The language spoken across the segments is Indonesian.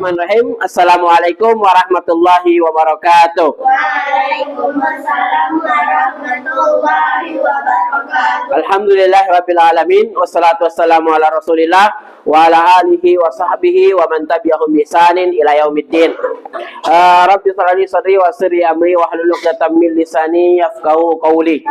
Bismillahirrahmanirrahim. Assalamualaikum warahmatullahi wabarakatuh. Waalaikumsalam warahmatullahi wabarakatuh. Alhamdulillah rabbil alamin. Wassalatu wassalamu ala rasulillah wa ala alihi wa sahbihi wa man tabi'ahum bisanin ila yaumiddin. Rabbi shrah li sadri wa yassir li amri wa hlul 'uqdatam min lisani yafqahu qawli.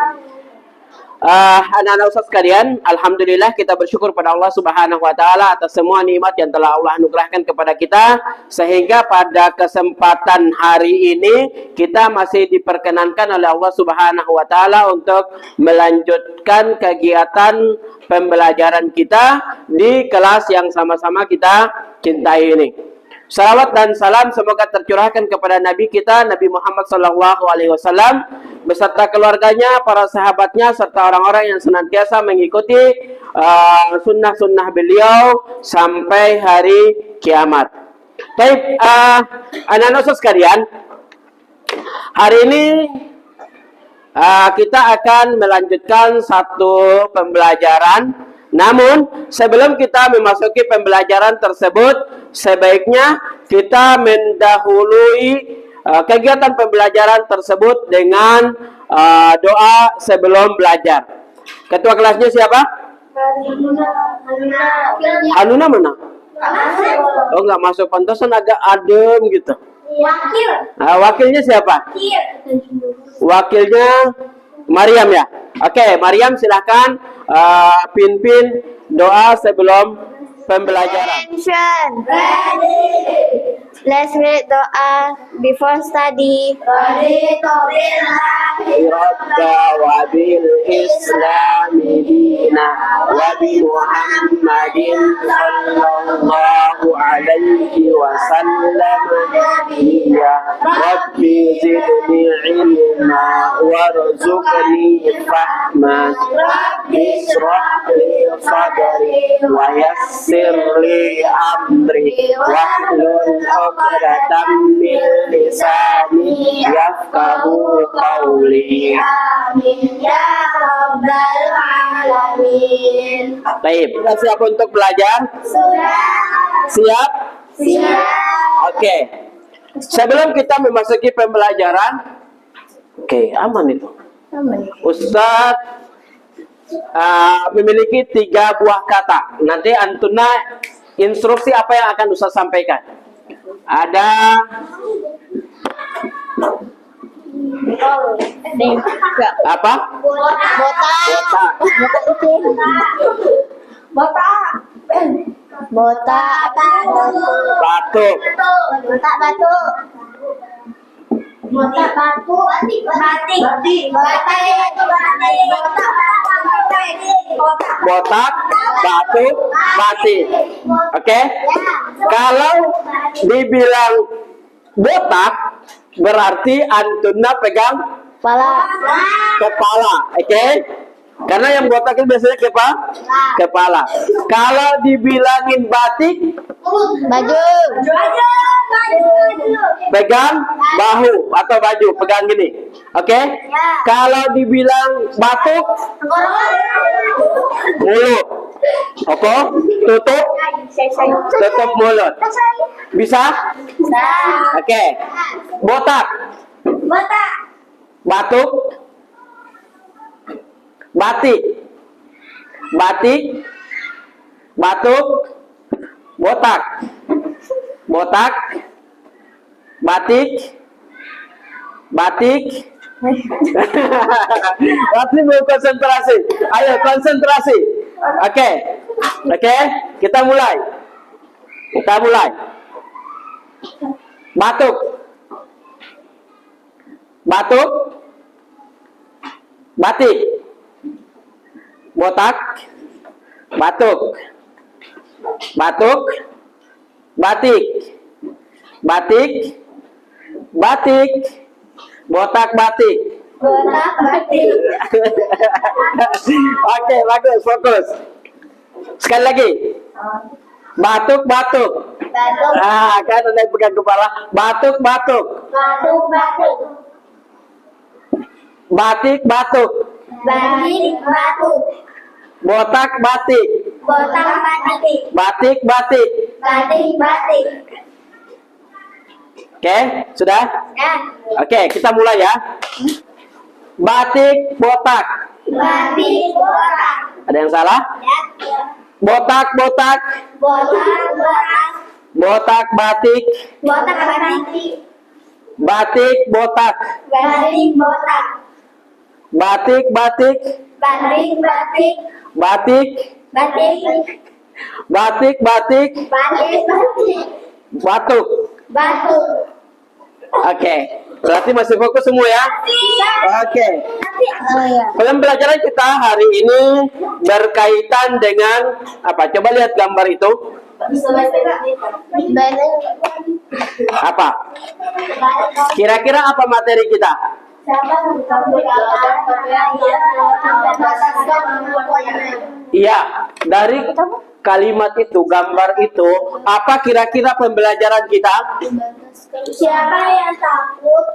Anak-anak Ustaz sekalian, alhamdulillah kita bersyukur pada Allah Subhanahu wa taala atas semua nikmat yang telah Allah anugerahkan kepada kita, sehingga pada kesempatan hari ini kita masih diperkenankan oleh Allah Subhanahu wa taala untuk melanjutkan kegiatan pembelajaran kita di kelas yang sama-sama kita cintai ini. Salawat dan salam semoga tercurahkan kepada Nabi kita Nabi Muhammad SAW beserta keluarganya, para sahabatnya, serta orang-orang yang senantiasa mengikuti sunnah-sunnah beliau sampai hari kiamat. Baik, anak-anak sekalian, hari ini kita akan melanjutkan satu pembelajaran. Namun sebelum kita memasuki pembelajaran tersebut, sebaiknya kita mendahului kegiatan pembelajaran tersebut dengan doa sebelum belajar. Ketua kelasnya siapa? Hanuna mana? Oh, nggak masuk, pantasan agak adem gitu. Wakil. Wakilnya siapa? Wakilnya Maryam ya. Oke, Maryam silahkan pimpin doa sebelum pembelajaran. Let's read doa before study. Rabba wa bil islami dina wa bi Muhammadin sallallahu alaihi wa sallam nabiyya. Rabbi zidni ilma warzuqni fahma. Rabbi shrah li sadri wa yassir li amri wahlul 'uqdatam min lisani yafqahu qawli. Amin ya rabbal alamin. Baik, sudah siap untuk belajar? Sudah. Siap? Siap. Oke. Sebelum kita memasuki pembelajaran, aman itu. Ustadz memiliki 3 buah kata. Nanti antuna instruksi apa yang akan Ustadz sampaikan. Ada apa? Botak. Batuk. Botak, batuk, batik. Oke? Kalau dibilang botak, berarti antuna pegang kepala. Oke? Karena yang botak itu biasanya kepala. Kalau dibilangin batik, Baju. pegang bahu atau baju, pegang gini. Oke? Kalau dibilang batuk, mulut. Oke? Tutup mulut. Bisa? Oke. Botak, batuk, batik, batuk, botak, batik. Berarti mau konsentrasi. Ayo konsentrasi. Oke, kita mulai. Batuk, batik, botak, batuk, batik, botak, batik. Oke, bagus, fokus. Sekali lagi. Batuk. Kan ada yang pegang kepala. Batuk. Batik, batuk. Botak, batik. Batik. Oke, sudah? Ya. Oke, kita mulai ya. Batik botak. Batik botak. Ada yang salah? Ya. Botak botak. Botak botak. Botak batik. Botak batik. Batik botak. Batik botak. Batik batik. Batik batik. Batik. Batik. Batik batik. Batik batik. Batuk. Batu. Oke, berarti masih fokus semua ya. Oke. Oh ya. Pembelajaran kita hari ini berkaitan dengan apa? Coba lihat gambar itu. Apa? Kira-kira apa materi kita? Iya, dari kalimat itu, gambar itu, apa kira-kira pembelajaran kita? Siapa yang takut?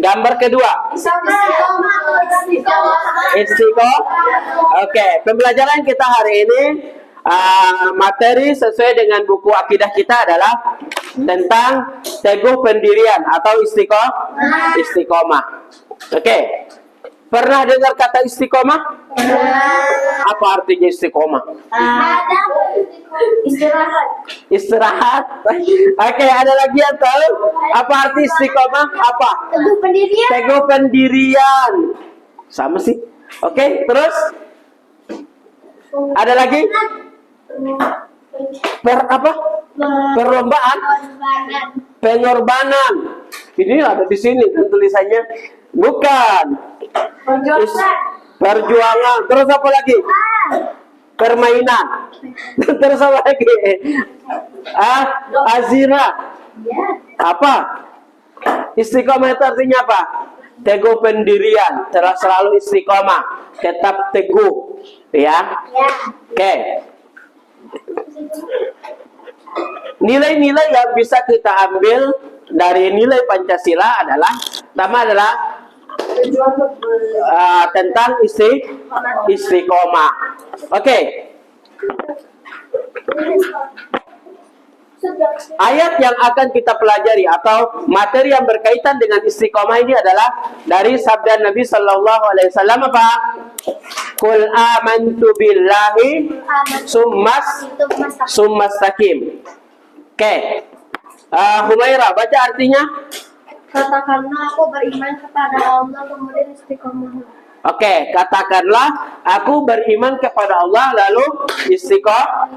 Gambar kedua. Istiqomah. Oke, pembelajaran kita hari ini materi sesuai dengan buku akidah kita adalah tentang teguh pendirian atau istiqomah. Oke. Pernah dengar kata istiqomah? Apa artinya istiqomah? Istirahat. Istirahat. Oke, ada lagi yang tahu apa arti istiqomah? Apa? Teguh pendirian. Teguh pendirian. Sama sih. Oke, terus ada lagi? Apa? Perlombaan? Pengorbanan. Ini ada di sini kan tulisannya. Bukan. Perjuangan. Terus apa lagi? Permainan. Terus apa lagi? Azira. Apa? Istiqomah itu artinya apa? Teguh pendirian. Terus selalu istiqomah. Tetap teguh. Ya. Oke. Nilai-nilai yang bisa kita ambil dari nilai Pancasila adalah pertama adalah tentang istiqomah. Oke. Ayat yang akan kita pelajari atau materi yang berkaitan dengan istiqomah ini adalah dari sabda Nabi Sallallahu Alaihi Wasallam apa? Qul amantu billahi summas takim. Oke. Humaira, baca artinya. Katakanlah aku beriman kepada Allah kemudian istiqomah. Oke, katakanlah aku beriman kepada Allah lalu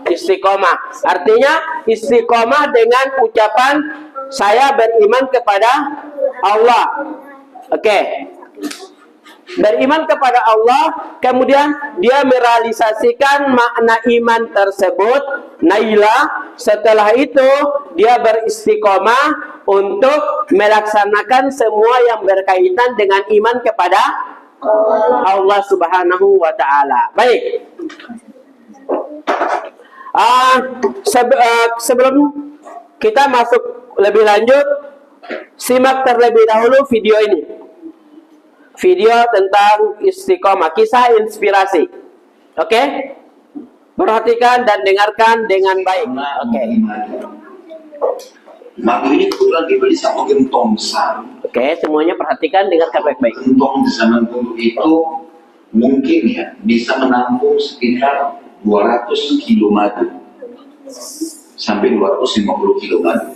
istiqomah. Artinya istiqomah dengan ucapan saya beriman kepada Allah. Oke. Beriman kepada Allah, kemudian dia merealisasikan makna iman tersebut, nailah. Setelah itu dia beristiqomah untuk melaksanakan semua yang berkaitan dengan iman kepada Allah Subhanahu wa Ta'ala. Baik. Sebelum kita masuk lebih lanjut, simak terlebih dahulu video ini. Video tentang istiqomah, kisah inspirasi. Oke? Perhatikan dan dengarkan dengan baik. Oke. Madu ini kebetulan dibeli sama gentong besar. Oke, semuanya perhatikan, dengarkan baik-baik. Gentong di zaman dulu itu mungkin ya bisa menampung sekitar 200 kilo madu sampai 250 kilo madu.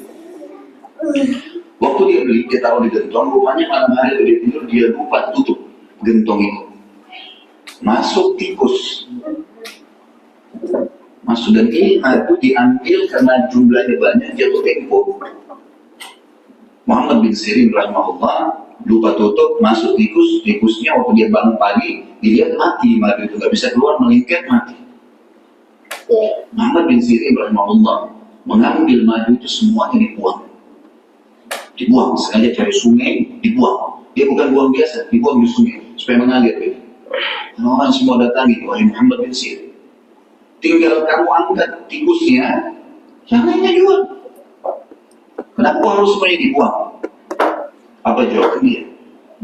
Waktu dia beli, dia taruh di gentong, rupanya malam hari dia tidur, dia lupa tutup gentong itu. Masuk tikus. Masuk, dan ini madu diambil karena jumlahnya banyak, jatuh tempo. Muhammad bin Sirin rahimahullah lupa tutup, masuk tikus, tikusnya waktu dia bangun pagi, dilihat mati madu itu, gak bisa keluar, melingkar mati. Muhammad bin Sirin rahimahullah mengambil madu itu semuanya dibuang, sengaja cari sungai, dibuang. Dia bukan buang biasa, dibuang di sungai supaya mengalir. Orang semua datangi, wahai Muhammad bin Sirin, tinggal kamu angkat tikusnya, yang lainnya jual. Kenapa harus semuanya dibuang? Apa jawabannya?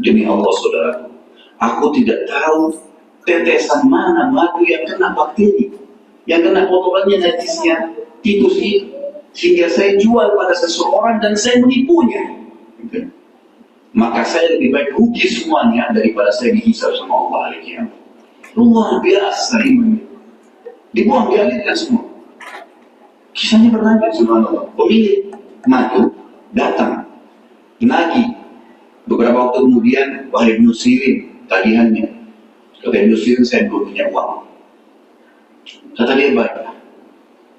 Demi Allah saudara, aku tidak tahu tetesan mana madu yang kena bakteri, yang kena kotorannya najisnya tikus itu. sehingga saya jual pada seseorang dan saya menipunya. Gitu. Maka saya lebih baik rugi semuanya daripada saya dihisab sama Allah hari kiamat. Luar biasa ini. Dibuang, dialihkan semua. Kisahnya berlanjut, subhanallah. Pemilik madu datang, menagih. Beberapa waktu kemudian, wahai Ibnu Sirin, tagihannya. Kata Ibnu Sirin, saya belum punya uang. Kata dia, baiklah.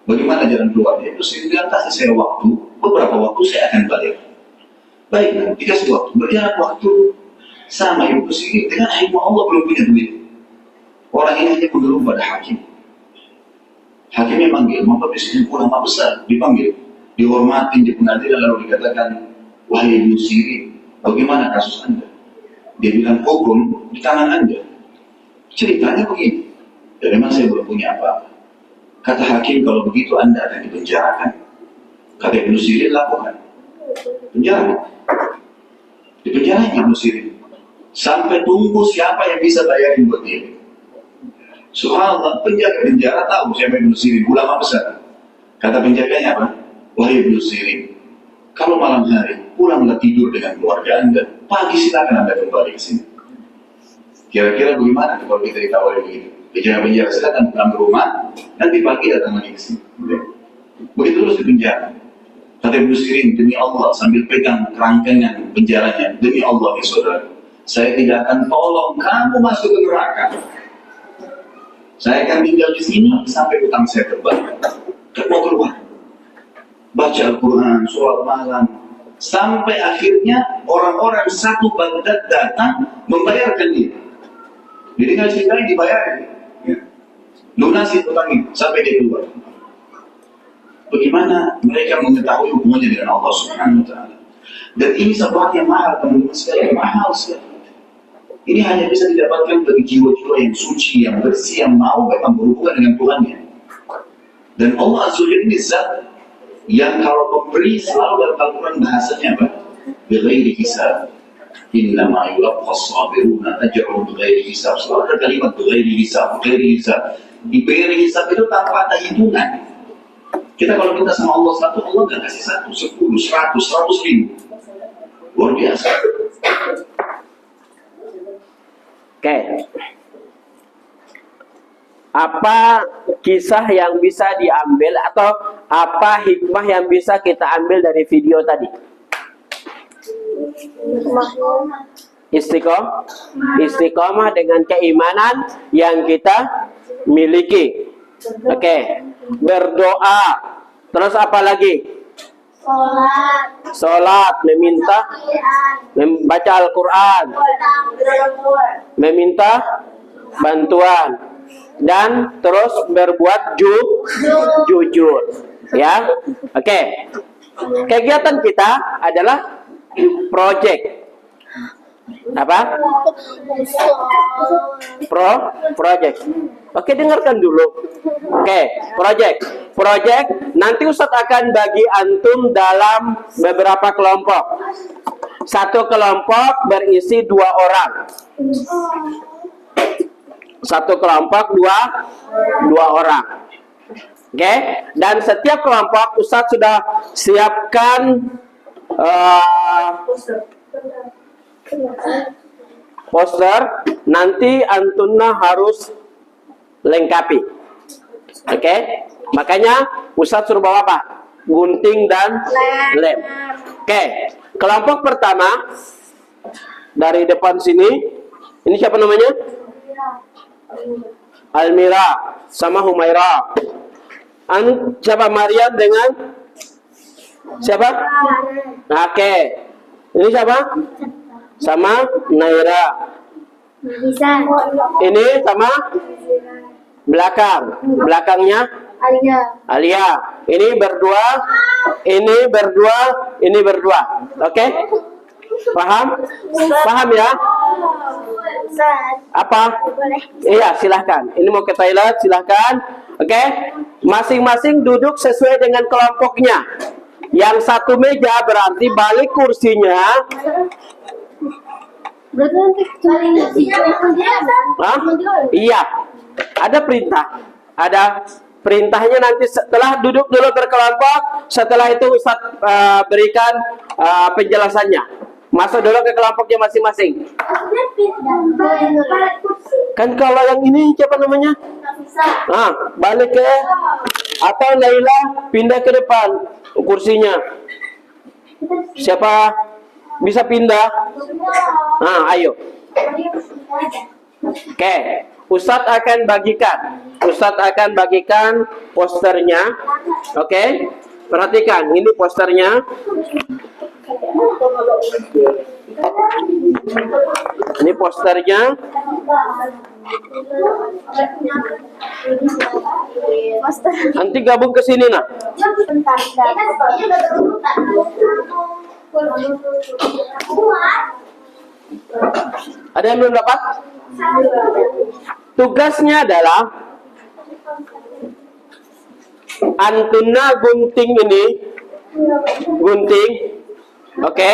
Bagaimana jalan keluarnya? Ibnu Sirin bilang, kasih saya waktu, beberapa waktu saya akan bayar. Baiklah, dikasih waktu. Berjalan waktu sama Ibnu Sirin dengan ilmu Allah belum punya duit. Orang ini hanya mengeluh pada hakim. Hakimnya manggil, maka biasanya ulama besar dipanggil, dihormatin di pengadilan lalu dikatakan, wahai Ibnu Sirin, bagaimana kasus Anda? Dia bilang, hukum di tangan Anda. Ceritanya begini, dan memang saya belum punya apa-apa. Kata hakim, kalau begitu Anda akan dipenjarakan. Kata Ibnu Sirin, lakukan. Penjara. Dipenjarakan Ibnu Sirin. Sampai tunggu siapa yang bisa bayarin buat dia. Subhanallah, penjaga penjara tahu siapa Ibnu Sirin, ulama besar. Kata penjaganya apa? Wahai Ibnu Sirin, kalau malam hari pulanglah tidur dengan keluarga Anda, pagi silakan Anda kembali ke sini. Kira-kira bagaimana kalau kita ditawari begitu? Penjaga penjara silakan pulang ke rumah, nanti pagi datang lagi ke sini. Begitu terus di penjara. Kata Ibnu Sirin, demi Allah, sambil pegang kerangkengan penjaranya, demi Allah ya saudara, saya tidak akan tolong kamu masuk ke neraka. Saya akan tinggal di sini sampai utang saya terbayar. Keluar. Baca Al-Quran, sholat malam. Sampai akhirnya orang-orang satu Baghdad datang membayarkan dia. Jadi nggak ceritanya dibayar. Ya. Lunasi utangnya sampai dia keluar. Bagaimana mereka mengetahui hubungannya dengan Allah Subhanahu Wa Taala? Dan ini sebuah yang mahal, teman-teman sekalian, mahal sekali. Ini hanya bisa didapatkan bagi jiwa-jiwa yang suci, yang bersih, yang mau memang berhubungan dengan Tuhannya. Dan Allah Azza wa Jalla ini zat yang kalau memberi selalu dalam Al-Quran bahasanya apa? Bighairi hisab. Innama yulaqqas sabiruna ajrun bighairi hisab. Selalu ada kalimat bighairi hisab, bighairi hisab. Bighairi hisab itu tanpa ada hitungan. Kita kalau minta sama Allah satu, Allah nggak kasih 1, 10, 100, 100 ribu. Luar biasa. Oke. Apa kisah yang bisa diambil atau apa hikmah yang bisa kita ambil dari video tadi? Istiqomah dengan keimanan yang kita miliki. Oke. Berdoa. Terus apa lagi? Sholat, membaca Al-Quran, meminta bantuan, dan terus berbuat jujur. Ya, oke. Kegiatan kita adalah project. Apa? Project. Oke, dengarkan dulu. Oke, project. Nanti Ustadz akan bagi antum dalam beberapa kelompok. Satu kelompok berisi 2 orang. Satu kelompok dua orang. Oke, dan setiap kelompok Ustadz sudah siapkan poster. Nanti antunna harus lengkapi. Oke, makanya Ustadz suruh bawa apa? Gunting dan lem. Oke, kelompok pertama dari depan sini. Ini siapa namanya? Almira sama Humaira. Siapa Maryam dengan siapa? Oke. Ini siapa? Sama Naira. Ini sama belakangnya Alia. Ini berdua. Oke? Paham ya? Apa? Iya, silahkan. Ini mau ke toilet, silahkan. Oke? Masing-masing duduk sesuai dengan kelompoknya. Yang satu meja berarti balik kursinya. Hah? Iya. Ada perintah. Ada perintahnya nanti setelah duduk dulu berkelompok, setelah itu Ustaz berikan penjelasannya. Masuk dulu ke kelompoknya masing-masing. Kan kalau yang ini siapa namanya? Balik ke atau Laila pindah ke depan kursinya. Siapa bisa pindah? Ayo. Oke, Ustadz akan bagikan posternya. Oke, perhatikan, ini posternya. Ini posternya. Nanti gabung ke sini, nak. Ada yang belum dapat? Tugasnya adalah antunna gunting ini, gunting, oke?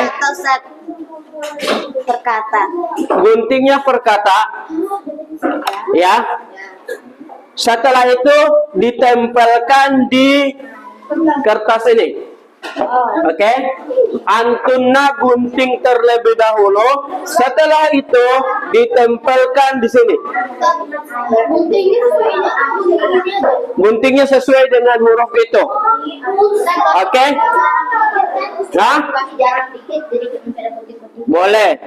Perkata. Guntingnya perkata, ya. Setelah itu ditempelkan di kertas ini. Oke, antunna gunting terlebih dahulu. Setelah itu ditempelkan di sini. Guntingnya sesuai dengan huruf itu. Oke, nah, boleh,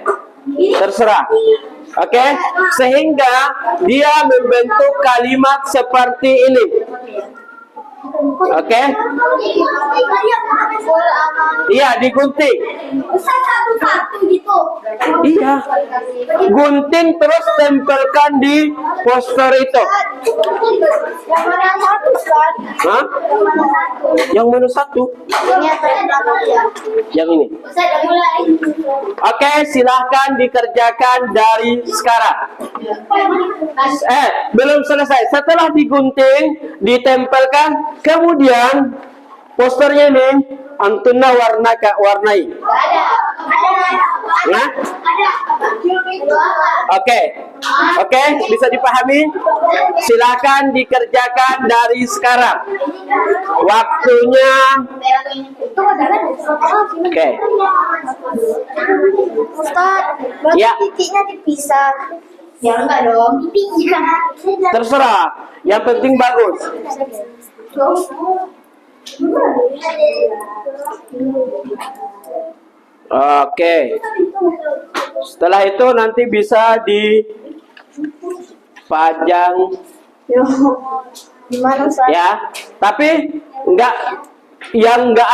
terserah. Oke, sehingga dia membentuk kalimat seperti ini. Oke, iya digunting. Satu-satu gitu. Iya, gunting terus tempelkan di poster itu. Yang mana satu, Ustaz? Hah? Yang mana satu? Ini yang belakang ya. Yang ini. Ustaz, udah mulai. Oke, silahkan dikerjakan dari sekarang. Belum selesai. Setelah digunting, ditempelkan, kemudian posternya ini antunna warnai. Nah, oke, bisa dipahami? Silakan dikerjakan dari sekarang. Waktunya. Oke. Ustaz, berarti Ya. titiknya dipisah. Ya enggak dong, titiknya. Terserah. Yang penting bagus. Oke. Setelah itu nanti bisa dipajang. Gimana, Ustaz? Ya, tapi nggak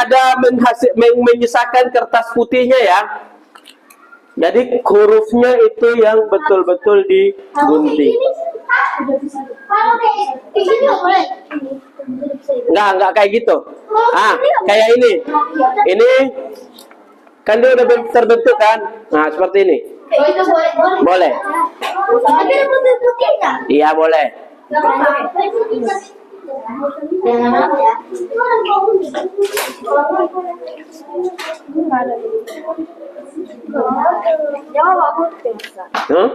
ada menyisakan kertas putihnya ya. Jadi hurufnya itu yang betul-betul digunting. Kalau kayak gini nggak boleh. Nggak kayak gitu. Kayak ini. Ini kan dia udah terbentuk kan. Nah, seperti ini. Oh, itu boleh. Boleh. Tapi ada putih-putihnya. Iya, boleh. Nggak apa-apa. Jangan apa ya. Jangan apa putih. Huh?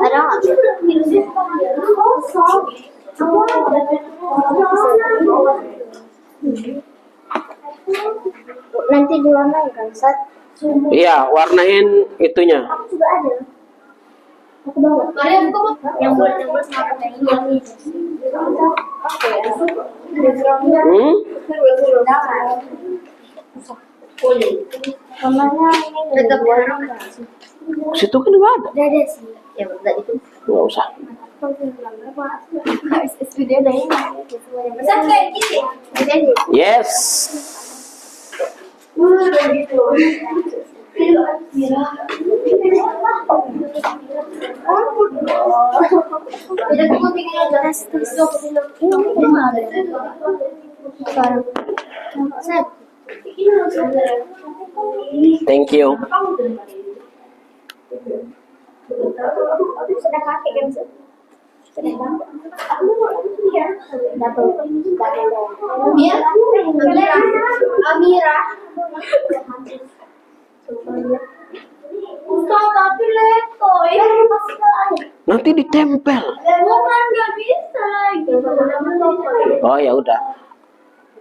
Ada nanti diwarnai kan, Ustaz? Iya, warnain itunya. Sudah ada. Aku bawa. Yang buat sama yang ini. Namanya ini tetap Situ kan nggak ada. Udah ada sih. Ya udah itu. Nggak usah. Video ada ini. Bisa kayak gini. Yes. Udah tinggal aja. Thank you. Sudah kakek kan, Ustaz? Amira. Ustaz, tapi leto. Nanti ditempel. Bukan, nggak bisa. Oh ya udah.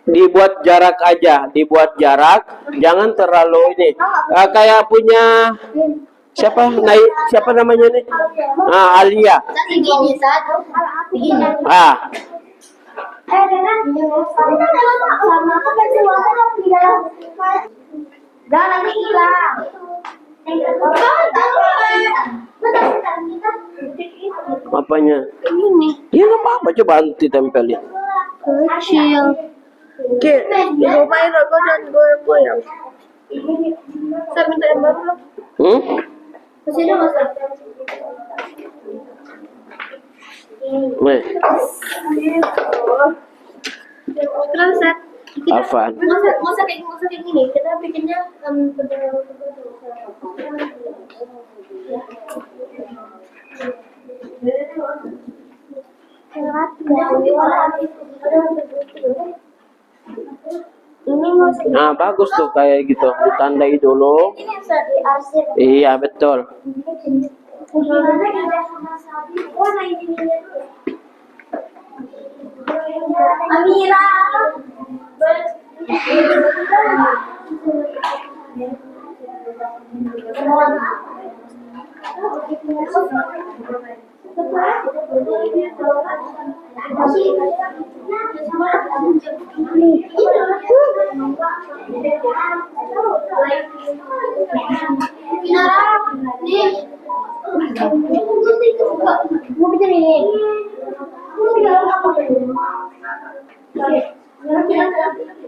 Dibuat jarak aja, dibuat jarak, jangan terlalu ini. Kayak punya siapa namanya nih? Alia. Begini, saat begini. Jangan nanti hilang. Apanya? Ini Ya nggak apa-apa, coba nanti tempelin. kecil. Oke, lupain rokok jangan goyang-goyang. Saya minta yang baru lah. Kesini mas. Nih, Terus set. apaan? Masa kayak gini, kita bikinnya ini musik. Nah, bagus tuh kayak gitu. Ditandai dulu. Ini bisa diarsip. Iya, betul. Amira. Mau bicara ini.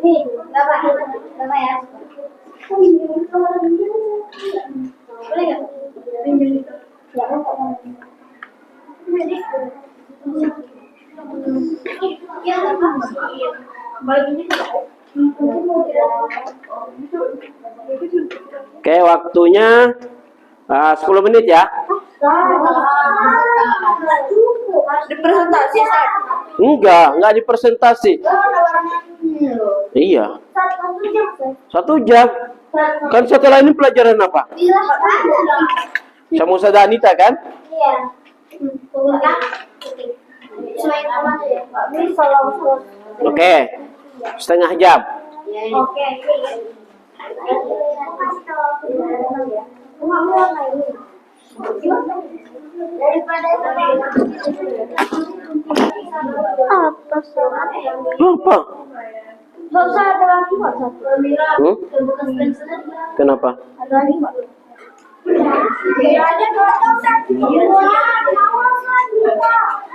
Nih, Bapak ya. Boleh nggak? Pinjam itu. Ya, nggak apa-apa. Balik ini. Oke, waktunya 10 menit ya. Dipresentasi set. Enggak dipresentasi. Iya, 1 jam. Kan setelah ini pelajaran apa? Sama Ustazah Anita kan? Iya. Oke, setengah jam. Oke. Apa surat yang Apa? nggak usah ada lagi Pak satu. Kenapa? Ada lagi Pak.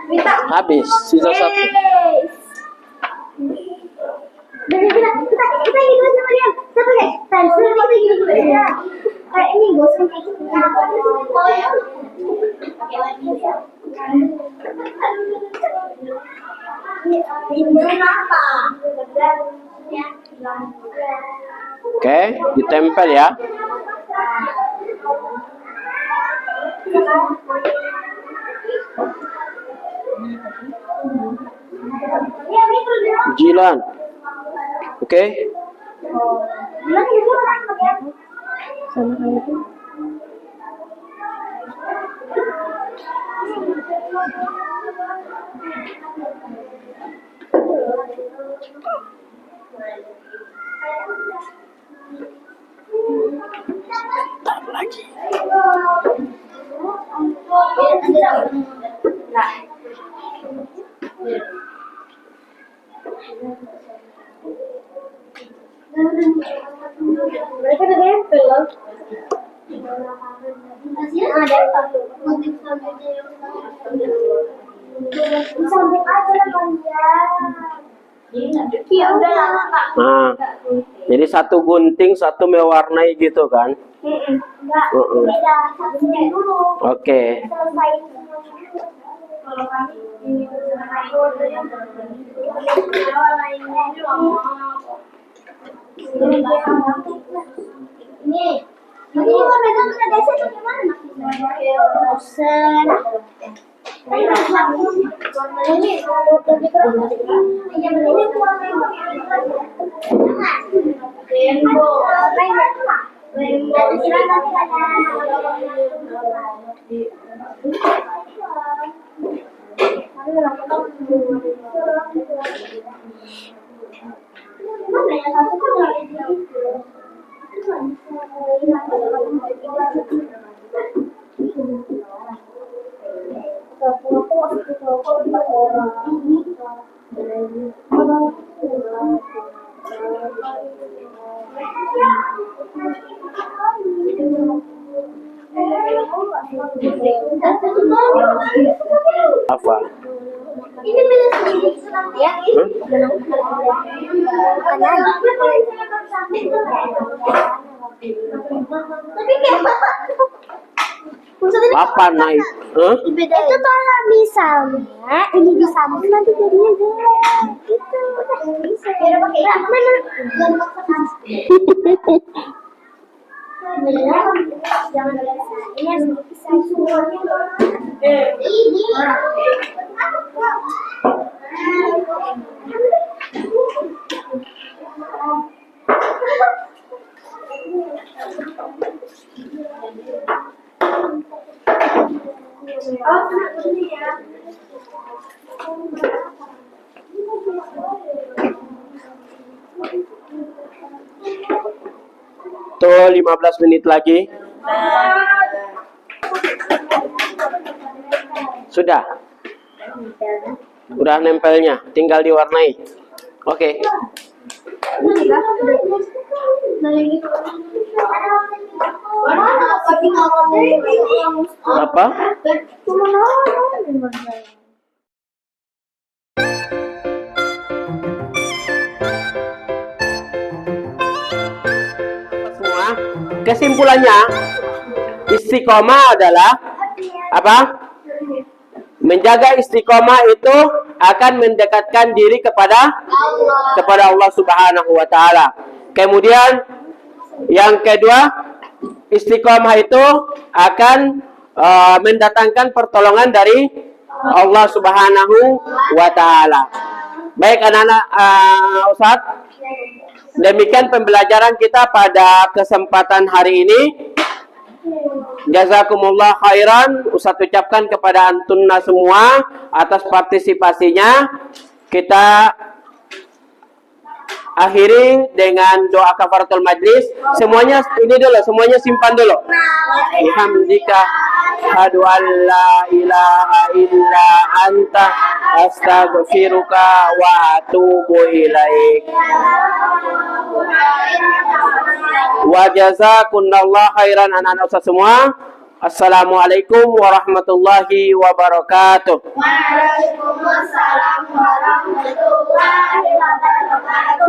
Minta. Habis, sisa 1. Kita gitu aja Mariam. Kita pakai pensil kita gitu aja. Kayak ini gosong kayak gitu. Pakai lagi ya. Ini apa? Oke, ditempel ya. Jilan. Oke. Sama kayak itu. Lagi. Mereka udah nempel loh. Sambung aja lah panjang. Ya udah lama. Nah, jadi 1 gunting, 1 mewarnai gitu kan? Enggak, beda. Satunya dulu. Oke. Selesai. Kalau kami ini kalau megang kena geser bagaimana? Bosen. Ini lebih keras. Yang ini Mana yang satu kan nggak ada gitu. Apa? Ini milik ya. Tapi kayak Apa naik? Huh? itu kalau misalnya ini disambung nanti jadinya gitu. Biar pakai jangan ini harus dipisah semuanya. Ini Tuh 15 menit lagi. Sudah. Udah nempelnya, tinggal diwarnai. Oke. Apa? Semua kesimpulannya istiqomah adalah apa? Menjaga istiqomah itu akan mendekatkan diri kepada Allah Subhanahu wa taala. Kemudian yang kedua, istiqomah itu akan mendatangkan pertolongan dari Allah Subhanahu wa taala. Baik anak-anak Ustaz, demikian pembelajaran kita pada kesempatan hari ini. Jazakumullah khairan. Ustaz ucapkan kepada antunna semua atas partisipasinya. Kita akhiri dengan doa kafaratul majlis. Semuanya ini dulu, semuanya simpan dulu. Alhamdulillah, asyhadu an la ilaha illa anta astaghfiruka wa atubu ilaik. Wa jazakumullah khairan anak-anak Ustaz semua. Assalamualaikum warahmatullahi wabarakatuh. Waalaikumsalam warahmatullahi wabarakatuh.